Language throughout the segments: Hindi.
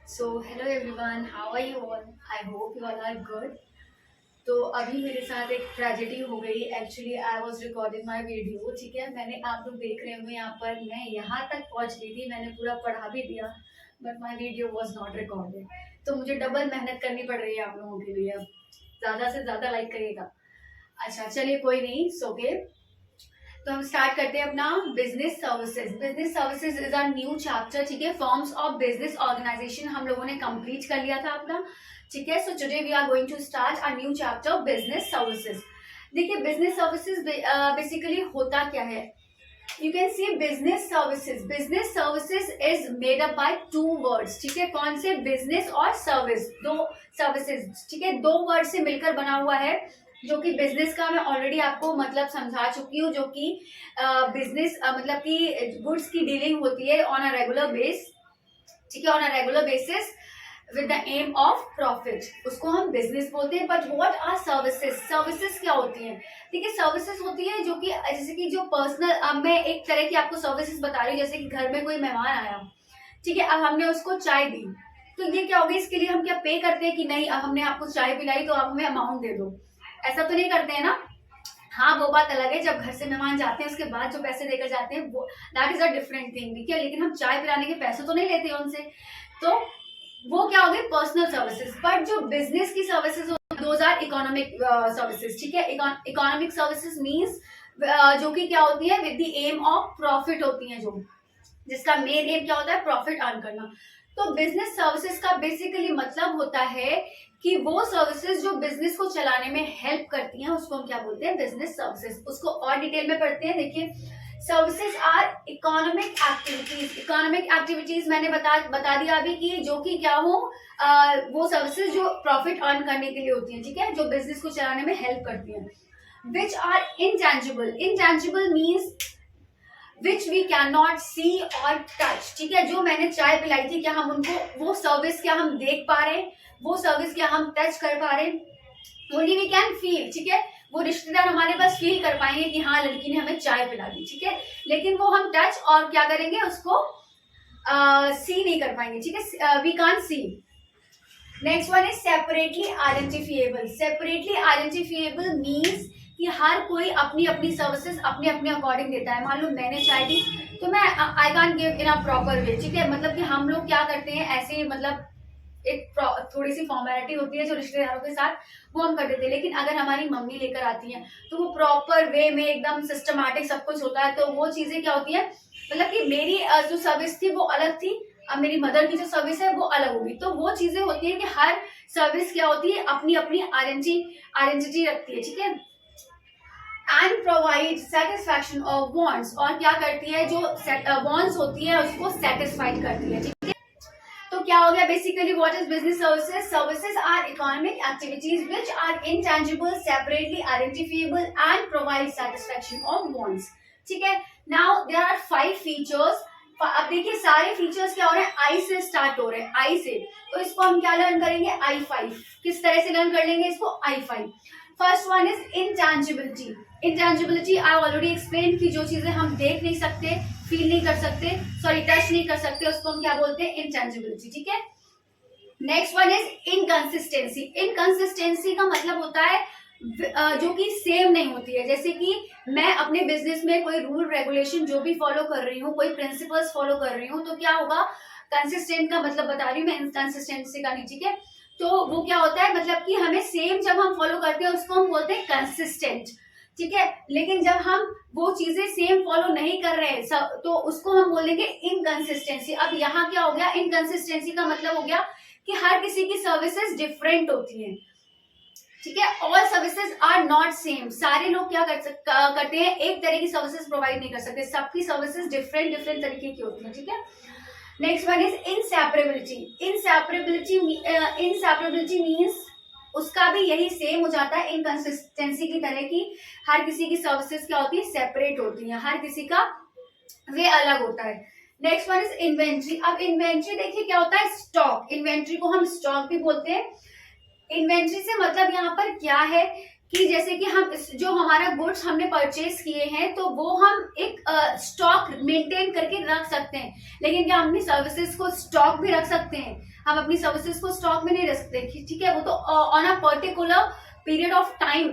So hello everyone, how are you all? I hope you all are good. तो अभी मेरे साथ एक ट्रेजेडी हो गई. Actually I was recording my video. ठीक है, मैंने आप लोग देख रहे होंगे यहाँ पर मैं यहाँ तक पहुँच गई थी, मैंने पूरा पढ़ा भी दिया, but my video was not recorded. तो मुझे डबल मेहनत करनी पड़ रही है आप लोगों के लिए. ज़्यादा से ज़्यादा लाइक करिएगा. अच्छा चलिए, कोई नहीं, सो ओके. तो हम स्टार्ट करते हैं अपना business services. Business services is a new chapter. ठीक है, फॉर्म्स ऑफ बिजनेस ऑर्गेनाइजेशन हम लोगों ने कंप्लीट कर लिया था अपना. ठीक है, so today we are going to start a new chapter business services. देखिए, बिजनेस सर्विसेज बेसिकली होता क्या है. You can see business services. Business services is made up by two words. ठीक है, कौन से? बिजनेस और सर्विस, दो सर्विसेज. ठीक है, दो वर्ड से मिलकर बना हुआ है. जो कि बिजनेस का मैं ऑलरेडी आपको मतलब समझा चुकी हूँ, जो कि बिजनेस मतलब कि गुड्स की डीलिंग होती है ऑन अ रेगुलर बेस. ठीक है, on a regular basis with the aim of profit, उसको हम बिजनेस बोलते हैं. But what are services? Services क्या होती हैं? ठीक है, सर्विसेज होती है जो कि जैसे कि जो पर्सनल, मैं एक तरह की आपको सर्विसेज बता रही हूँ. जैसे कि घर में कोई मेहमान आया, ठीक है, अब हमने उसको चाय दी, तो ये क्या होगा, इसके लिए हम क्या पे करते हैं कि नहीं, अब हमने आपको चाय पिलाई तो आप हमें अमाउंट दे दो. ऐसा तो नहीं करते हैं ना. हाँ, वो बात अलग है, जब घर से मेहमान जाते हैं उसके बाद जो पैसे देकर जाते हैं वो that is a different thing. ठीक है, लेकिन हम चाय पिलाने के पैसे तो नहीं लेते उनसे. तो वो क्या हो गई, पर्सनल सर्विसेज. बट जो बिजनेस की services those are economic services. ठीक है, इकोनॉमिक सर्विसेज मीन्स जो कि क्या होती है, with the aim of profit होती है, जो जिसका मेन एम क्या होता है, प्रॉफिट अर्न करना. तो बिजनेस सर्विसेज का बेसिकली मतलब होता है कि वो सर्विसेज जो बिजनेस को चलाने में हेल्प करती हैं, उसको हम क्या बोलते हैं, बिजनेस सर्विसेज. उसको और डिटेल में पढ़ते हैं. देखिए, services are economic activities. Economic activities मैंने बता दिया अभी कि जो कि क्या हो, वो सर्विसेज जो प्रॉफिट अर्न करने के लिए होती हैं. ठीक है, जो बिजनेस को चलाने में हेल्प करती हैं. Which are intangible. Intangible means which we can not see और टच. ठीक है, जो मैंने चाय पिलाई थी, क्या हम उनको वो सर्विस क्या हम देख पा रहे हैं, वो सर्विस क्या हम टच कर पा रहे हैं. Only we can feel. ठीक है, वो रिश्तेदार हमारे पास फील कर पाएंगे कि हाँ, लड़की ने हमें चाय पिला दी. ठीक है, लेकिन वो हम टच और क्या करेंगे, उसको सी नहीं कर पाएंगे. ठीक है, we can't see. Next one is separately identifiable. Separately identifiable means कि हर कोई अपनी अपनी सर्विसेज अपने अपने अकॉर्डिंग देता है. मान लो मैंने चाय दी तो मैं I can't give in a proper way. ठीक है, मतलब कि हम लोग क्या करते हैं, ऐसे मतलब एक थोड़ी सी फॉर्मेलिटी होती है जो रिश्तेदारों के साथ, वो हम कर देते हैं. लेकिन अगर हमारी मम्मी लेकर आती है तो वो प्रॉपर वे में एकदम सिस्टमैटिक सब कुछ होता है. तो वो चीजें क्या होती है, मतलब कि मेरी जो सर्विस थी वो अलग थी, अब मेरी मदर की जो सर्विस है वो अलग होगी. तो वो चीजें होती है कि हर सर्विस क्या होती है, अपनी अपनी आइडेंटिटी रखती है. ठीक है, and provide satisfaction of wants. और क्या करती है, जो वांट्स होती है उसको सेटिस्फाइड करती है. ठीक है, तो क्या हो गया, basically what is business services. Services are economic activities which are intangible, separately identifiable and provide satisfaction of wants. ठीक है, नाउ देयर आर 5 फीचर्स. अब देखिए, सारे फीचर्स क्या हो रहे हैं, आई से स्टार्ट हो रहे हैं, आई से. तो इसको हम क्या लर्न करेंगे, I5. किस तरह से लर्न कर लेंगे इसको, I5. First one is intangibility. Intangibility I already explain की जो चीजें हम देख नहीं सकते, फील नहीं कर सकते, सॉरी टच नहीं कर सकते, उसको हम क्या बोलते हैं, इंटेंजिबिलिटी. ठीक है, next one is inconsistency. Inconsistency का मतलब होता है जो कि सेम नहीं होती है. जैसे कि मैं अपने बिजनेस में कोई रूल रेगुलेशन जो भी फॉलो कर रही हूँ, कोई प्रिंसिपल्स फॉलो कर रही हूँ, तो क्या होगा, कंसिस्टेंट का मतलब बता रही हूँ मैं, इनकंसिस्टेंसी का नहीं. ठीक है, तो वो क्या होता है, मतलब कि हमें सेम जब हम फॉलो करते हैं उसको हम बोलते हैं कंसिस्टेंट. ठीक है, लेकिन जब हम वो चीजें सेम फॉलो नहीं कर रहे हैं तो उसको हम बोलेंगे इनकंसिस्टेंसी. अब यहाँ क्या हो गया, इनकंसिस्टेंसी का मतलब हो गया कि हर किसी की सर्विसेज डिफरेंट होती हैं. ठीक है, all services are not same. सारे लोग क्या करते हैं, एक तरह की सर्विसेज प्रोवाइड नहीं कर सकते, सबकी सर्विसेज डिफरेंट डिफरेंट तरीके की होती है. ठीक है, नेक्स्ट वन इज इंसेपरेबिलिटी. इंसेपरेबिलिटी मीन्स उसका भी यही सेम हो जाता है इनकंसिस्टेंसी की तरह की. हर किसी की सर्विसेज क्या होती है, सेपरेट होती है, हर किसी का वे अलग होता है. Next one is inventory. अब इन्वेंट्री देखिए क्या होता है, स्टॉक. इन्वेंट्री को हम स्टॉक भी बोलते हैं. इन्वेंट्री से मतलब यहाँ पर क्या है कि जैसे कि हम जो हमारा गुड्स हमने परचेज किए हैं तो वो हम एक स्टॉक मेंटेन करके रख सकते हैं. लेकिन क्या हम अपनी सर्विसेज को स्टॉक भी रख सकते हैं, हम अपनी सर्विसेज को स्टॉक में नहीं रख सकते, ठीक है, वो तो on a particular period of time,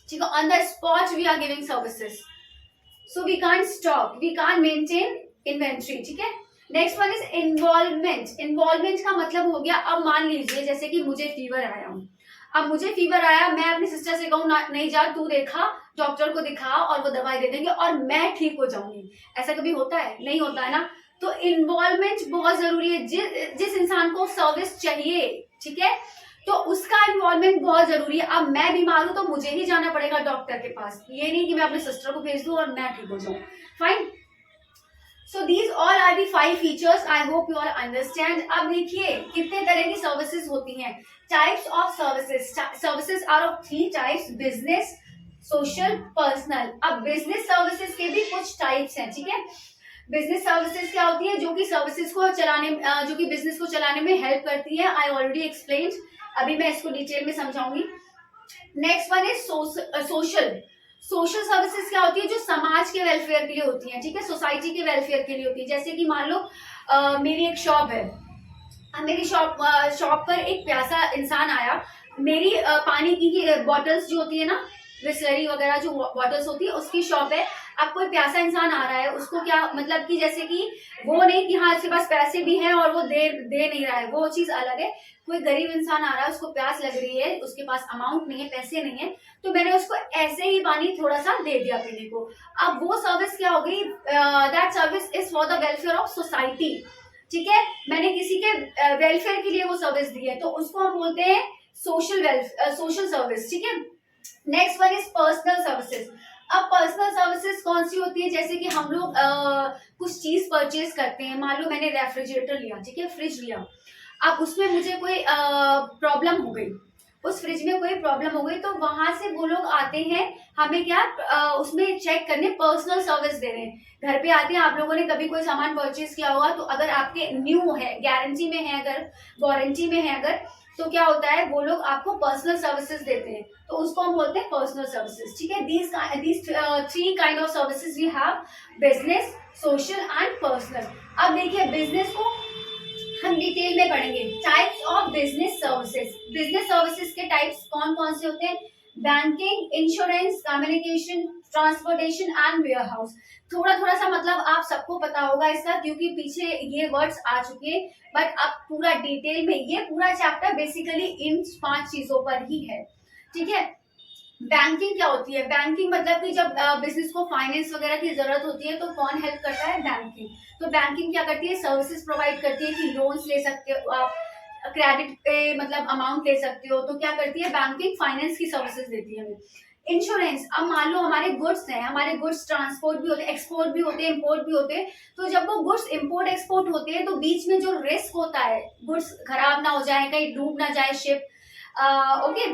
ठीक है, on the spot we are giving services, so we can't stock, we can't maintain inventory, ठीक है। Next one is involvement. Involvement का मतलब हो गया, अब मान लीजिए जैसे कि मुझे फीवर आया हूँ, अब मुझे फीवर आया, मैं अपनी सिस्टर से कहूँ नहीं जा तू देखा, डॉक्टर को दिखा और वो दवाई दे देंगे और मैं ठीक हो जाऊंगी, ऐसा कभी होता है? नहीं होता है ना। तो इन्वॉल्वमेंट बहुत जरूरी है, जिस इंसान को सर्विस चाहिए, ठीक है, तो उसका इन्वॉल्वमेंट बहुत जरूरी है। अब मैं बीमार हूं तो मुझे ही जाना पड़ेगा डॉक्टर के पास, ये नहीं कि मैं अपने सिस्टर को भेज दूं और मैं ठीक हो जाऊं। Fine, so these all are the 5 features, I hope you all understand. अब देखिए कितने तरह की सर्विसेज होती हैं, types of services. Services are of 3 types, business, social, personal. अब बिजनेस सर्विसेज के भी कुछ टाइप्स हैं, ठीक है। बिजनेस सर्विसेज क्या होती है? जो कि सर्विसेज को चलाने, जो कि बिजनेस को चलाने में हेल्प करती है। आई ऑलरेडी एक्सप्लेन्ड, अभी मैं इसको डिटेल में समझाऊंगी। Next one is social. Social services क्या होती है? जो समाज के वेलफेयर के लिए होती है, ठीक है, सोसाइटी के वेलफेयर के लिए होती है। जैसे कि मान लो मेरी एक शॉप है, मेरी शॉप पर एक प्यासा इंसान आया, मेरी पानी की बॉटल्स जो होती है ना, बिस्लरी वगैरह जो बॉटल्स होती है, उसकी शॉप है। अब कोई प्यासा इंसान आ रहा है, उसको क्या मतलब कि जैसे कि वो नहीं कि हाँ इसके पास पैसे भी हैं और वो दे नहीं रहा है, वो चीज अलग है। कोई गरीब इंसान आ रहा है, उसको प्यास लग रही है, उसके पास अमाउंट नहीं है, पैसे नहीं है, तो मैंने उसको ऐसे ही पानी थोड़ा सा दे दिया पीने को। अब वो सर्विस क्या हो गई? That service is for the welfare of society, ठीक है, मैंने किसी के वेलफेयर के लिए वो सर्विस दी है, तो उसको हम बोलते हैं सोशल सर्विस, ठीक है। Next one is personal services. अब पर्सनल सर्विसेज कौन सी होती है? जैसे कि हम लोग कुछ चीज परचेज करते हैं, मान लो मैंने रेफ्रिजरेटर लिया, ठीक है, फ्रिज लिया, अब उसमें मुझे कोई प्रॉब्लम हो गई, उस फ्रिज में कोई प्रॉब्लम हो गई, तो वहां से वो लोग आते हैं हमें क्या उसमें चेक करने, पर्सनल सर्विस दे रहे हैं, घर पे आते हैं। आप लोगों ने कभी कोई सामान परचेज किया होगा, तो अगर आपके न्यू है, गारंटी में है, अगर वारंटी में है अगर, तो क्या होता है, वो लोग आपको पर्सनल सर्विसेज देते हैं, तो उसको हम बोलते हैं पर्सनल सर्विसेज, ठीक है। These 3 kind of services we have, business, social and personal. अब देखिए बिजनेस को हम डिटेल में पढ़ेंगे। Types of business services. Business services के टाइप्स कौन कौन से होते हैं? Banking, insurance, communication, transportation and warehouse. थोड़ा थोड़ा सा मतलब आप सबको पता होगा इसका, क्योंकि पीछे ये वर्ड्स आ चुके हैं, बट अब पूरा डिटेल में, ये पूरा चैप्टर बेसिकली इन 5 चीजों पर ही है, ठीक है। बैंकिंग क्या होती है? बैंकिंग मतलब कि जब बिजनेस को फाइनेंस वगैरह की जरूरत होती है, तो कौन हेल्प करता है? बैंकिंग। तो बैंकिंग क्या करती है? सर्विसेज प्रोवाइड करती है कि लोन्स ले सकते हो आप, क्रेडिट पे मतलब अमाउंट ले सकते हो, तो क्या करती है? बैंकिंग फाइनेंस की सर्विसेज देती है हमें। इंश्योरेंस, अब मान लो हमारे गुड्स हैं, हमारे गुड्स ट्रांसपोर्ट भी होते हैं, एक्सपोर्ट भी होते हैं, इम्पोर्ट भी होते हैं, तो जब वो गुड्स इम्पोर्ट एक्सपोर्ट होते हैं, तो बीच में जो रिस्क होता है, गुड्स खराब ना हो जाए, कहीं डूब ना जाए शिप, ओके,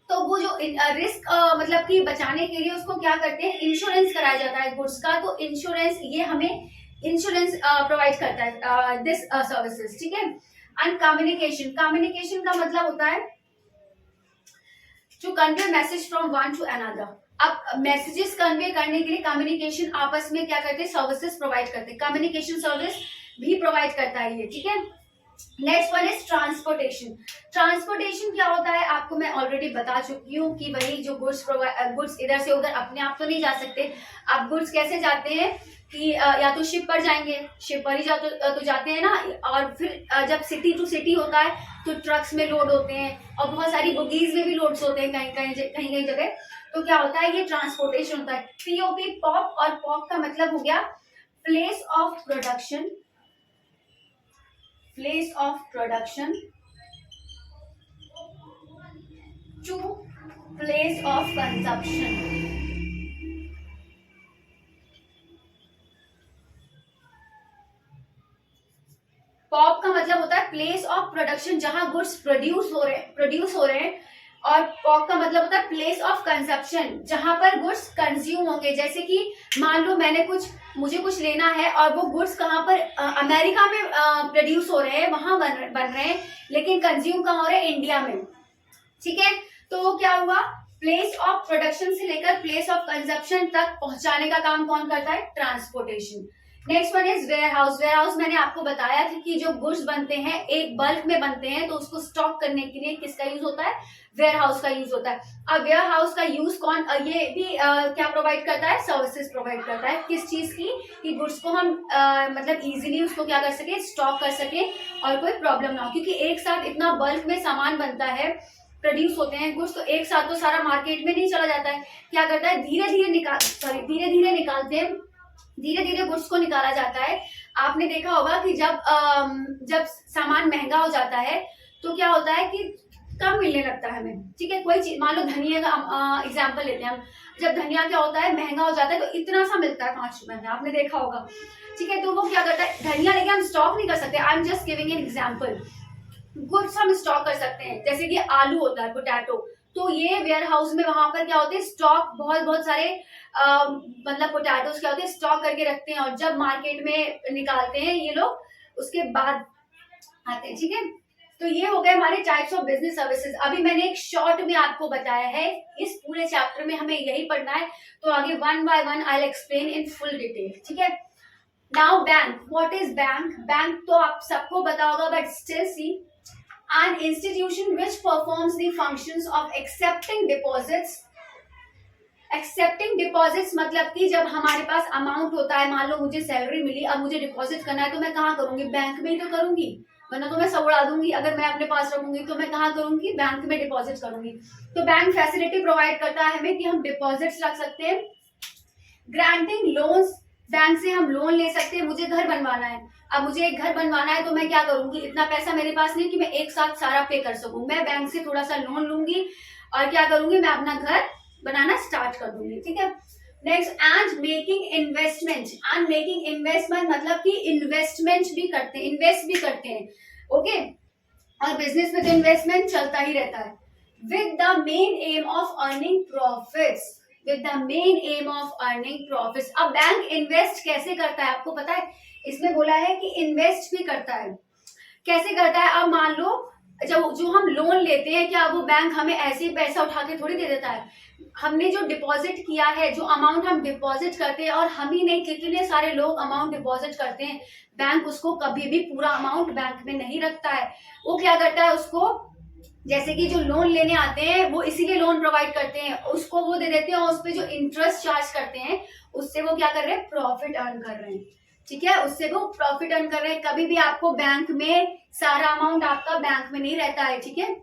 तो वो जो रिस्क मतलब कि बचाने के लिए उसको क्या करते हैं? इंश्योरेंस कराया जाता है गुड्स का, तो इंश्योरेंस, ये हमें इंश्योरेंस प्रोवाइड करता है दिस सर्विसेज, ठीक है। एंड कम्युनिकेशन, कम्युनिकेशन का मतलब होता है to convey message from one to another. अब मैसेजेस कन्वे करने के लिए कम्युनिकेशन आपस में क्या करते हैं? सर्विसेज प्रोवाइड करते हैं, कम्युनिकेशन सर्विस भी प्रोवाइड करता है ये, ठीक है। Next one is transportation. Transportation क्या होता है आपको मैं ऑलरेडी बता चुकी हूँ कि वही जो गुड्स इधर से उधर अपने आप तो नहीं जा सकते। अब गुड्स कैसे जाते हैं कि या तो शिप पर जाएंगे, शिप पर ही तो जाते हैं ना, और फिर जब सिटी टू सिटी होता है तो ट्रक्स में लोड होते हैं, और बहुत सारी बोगीज में भी लोड्स होते हैं कहीं जगह, तो क्या होता है? ये ट्रांसपोर्टेशन होता है। पीओपी, पॉप, और पॉप का मतलब हो गया place of production, place of production to place of consumption। Pop का मतलब होता है प्लेस ऑफ प्रोडक्शन, जहां गुड्स प्रोड्यूस हो रहे हैं, और पॉप का मतलब होता है प्लेस ऑफ कंजप्शन, जहां पर गुड्स कंज्यूम होंगे। जैसे कि मान लो मुझे कुछ लेना है, और वो गुड्स कहाँ पर, अमेरिका में प्रोड्यूस हो रहे हैं, वहां बन रहे हैं, लेकिन कंज्यूम कहाँ हो रहे हैं? इंडिया में, ठीक है। तो क्या हुआ? प्लेस ऑफ प्रोडक्शन से लेकर प्लेस ऑफ कंजप्शन तक पहुंचाने का काम कौन करता है? Transportation. Next one is warehouse. Warehouse मैंने आपको बताया था कि जो गुड्स बनते हैं एक बल्क में बनते हैं तो उसको स्टॉक करने के लिए किसका यूज होता है, वेयर हाउस का यूज होता है। अब वेयर हाउस का यूज कौन ये भी क्या प्रोवाइड करता है, सर्विसेज प्रोवाइड करता है। किस चीज की, कि गुड्स को हम मतलब इजीली उसको क्या कर सके, स्टॉक कर सके और कोई प्रॉब्लम ना हो, क्योंकि एक साथ इतना बल्क में सामान बनता है, प्रोड्यूस होते हैं गुड्स, तो एक साथ तो सारा मार्केट में नहीं चला जाता है। क्या करता है, धीरे धीरे निकालते हैं, धीरे धीरे गुड्स को निकाला जाता है। आपने देखा होगा कि जब सामान महंगा हो जाता है तो क्या होता है कि कम मिलने लगता है हमें, ठीक है। कोई चीज, मान लो धनिया का एग्जांपल लेते हैं हम, जब धनिया क्या होता है, महंगा हो जाता है तो इतना सा मिलता है 5 रुपए में, आपने देखा होगा, ठीक है। तो वो क्या करता है, धनिया लेके हम स्टॉक नहीं कर सकते। I am just giving an example. Goods हम स्टॉक कर सकते हैं, जैसे कि आलू होता है, पोटैटो, तो ये वेयर हाउस में वहां पर क्या होते हैं, स्टॉक बहुत सारे मतलब पोटैटोस क्या होते हैं, स्टॉक करके रखते हैं और जब मार्केट में निकालते हैं ये लोग उसके बाद आते हैं, ठीक है। तो ये हो गए हमारे टाइप्स ऑफ बिजनेस सर्विसेज। अभी मैंने एक शॉर्ट में आपको बताया है, इस पूरे चैप्टर में हमें यही पढ़ना है, तो आगे one by one I will explain in full detail, ठीक है। Now bank, what is bank? Bank तो आप सबको पता होगा, but still see, an institution which performs the functions of accepting deposits। Accepting deposits मतलब कि जब हमारे पास अमाउंट होता है, मान लो मुझे सैलरी मिली, अब मुझे डिपॉजिट करना है तो मैं कहाँ करूंगी, बैंक में ही तो करूंगी, वरना तो मैं सब उड़ा दूंगी। अगर मैं अपने पास रखूंगी तो मैं कहाँ करूंगी, बैंक में डिपॉजिट करूंगी। तो बैंक फैसिलिटी प्रोवाइड करता है हमें कि हम डिपॉजिट्स रख सकते हैं। ग्रांटिंग लोन्स, बैंक से हम लोन ले सकते हैं। मुझे घर बनवाना है, अब मुझे एक घर बनवाना है तो मैं क्या करूंगी, इतना पैसा मेरे पास नहीं कि मैं एक साथ सारा पे कर सकूं, मैं बैंक से थोड़ा सा लोन लूंगी और क्या करूंगी, मैं अपना घर बनाना स्टार्ट कर दूंगी, ठीक है। Next, and making investment. And making investment मतलब कि इन्वेस्टमेंट भी करते हैं, इन्वेस्ट भी करते हैं, ओके। और बिजनेस में तो इन्वेस्टमेंट चलता ही रहता है। With the main M of earning profits, with the main M of earning profits. अब बैंक इन्वेस्ट कैसे करता है, आपको पता है, इसमें बोला है कि इन्वेस्ट भी करता है। कैसे करता है, अब मान लो जो हम लोन लेते हैं, क्या वो बैंक हमें ऐसे ही पैसा उठा के थोड़ी दे देता है। हमने जो डिपॉजिट किया है, जो अमाउंट हम डिपॉजिट करते हैं, और हम ही नहीं कितने सारे लोग अमाउंट डिपॉजिट करते हैं, बैंक उसको कभी भी पूरा अमाउंट बैंक में नहीं रखता है। वो क्या करता है, उसको जैसे कि जो लोन लेने आते हैं वो इसीलिए लोन प्रोवाइड करते हैं, उसको वो दे देते हैं और उस पर जो इंटरेस्ट चार्ज करते हैं उससे वो क्या कर रहे हैं, प्रॉफिट अर्न कर रहे हैं, ठीक है। उससे वो प्रॉफिट अर्न कर रहे हैं। कभी भी आपको बैंक में सारा अमाउंट आपका बैंक में नहीं रहता है, ठीक है।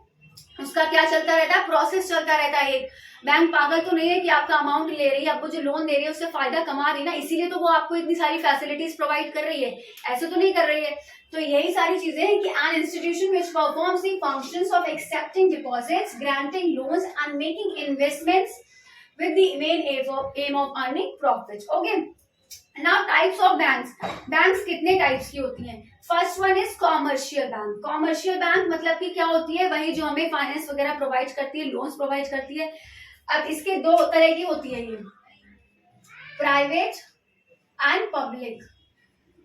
उसका क्या चलता रहता है, प्रोसेस चलता रहता है। एक बैंक पागल तो नहीं है कि आपका अमाउंट ले रही है, आपको जो लोन दे रही है उससे फायदा कमा रही है ना, इसीलिए तो वो आपको इतनी सारी फैसिलिटीज प्रोवाइड कर रही है, ऐसे तो नहीं कर रही है। तो यही सारी चीजें हैं कि an institution which performs the functions of accepting deposits, granting loans and making investments with the main M of earning profits, okay. Now types of banks. Banks कितने टाइप्स की होती हैं? First one is commercial bank. Commercial bank मतलब कि क्या होती है, वही जो हमें फाइनेंस वगैरह प्रोवाइड करती है, लोन्स प्रोवाइड करती है। अब इसके दो तरह की होती है, ये प्राइवेट एंड पब्लिक।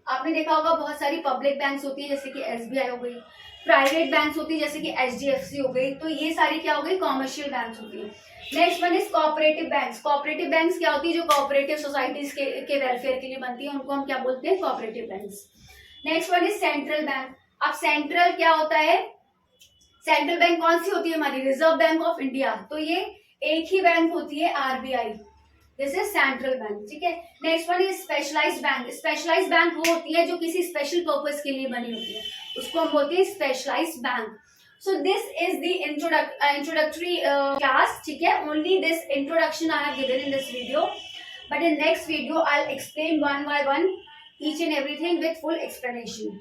आपने देखा होगा बहुत सारी पब्लिक बैंक्स होती है, जैसे कि एसबीआई हो गई। प्राइवेट बैंक्स होती है जैसे कि एचडीएफसी हो गई। तो ये सारी क्या हो गई, कॉमर्शियल बैंक्स होती है। Next one is cooperative banks. Cooperative banks क्या होती है, जो कोऑपरेटिव सोसाइटीज के वेलफेयर के लिए बनती है, उनको हम क्या बोलते हैं, cooperative banks. Next one is central bank. अब सेंट्रल क्या होता है, सेंट्रल बैंक कौन सी होती है हमारी, रिजर्व बैंक ऑफ इंडिया। तो ये एक ही बैंक होती है, RBI, this is central bank, ठीक है। Next one is specialised bank. Specialised bank वो होती है जो किसी स्पेशल पर्पस के लिए बनी होती है, उसको हम बोलते हैं specialised bank. So this is the introductory class, ठीक है। Only this introduction I have given in this video, but in next video I'll explain one by one each and everything with full explanation.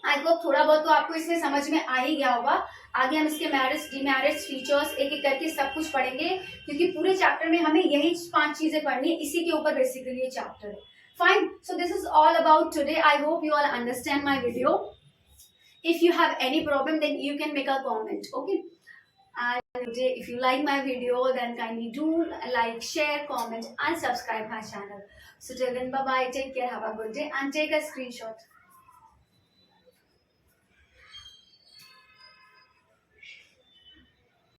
I hope थोड़ा बहुत तो आपको इसमें समझ में आ ही गया होगा। आगे हम इसके मेरिट्स, डिमेरिट्स, फीचर्स एक एक करके सब कुछ पढ़ेंगे, क्योंकि पूरे चैप्टर में हमें यही 5 चीजें पढ़नी है, इसी के ऊपर बेसिकली ये चैप्टर है। Fine, so this is all about today. I hope you all understand my video. If you have any problem, then you can make a comment, okay. And if you like my video, then kindly do like, share, comment and subscribe my channel. So till then, bye bye, take care, have a good day and take a screenshot.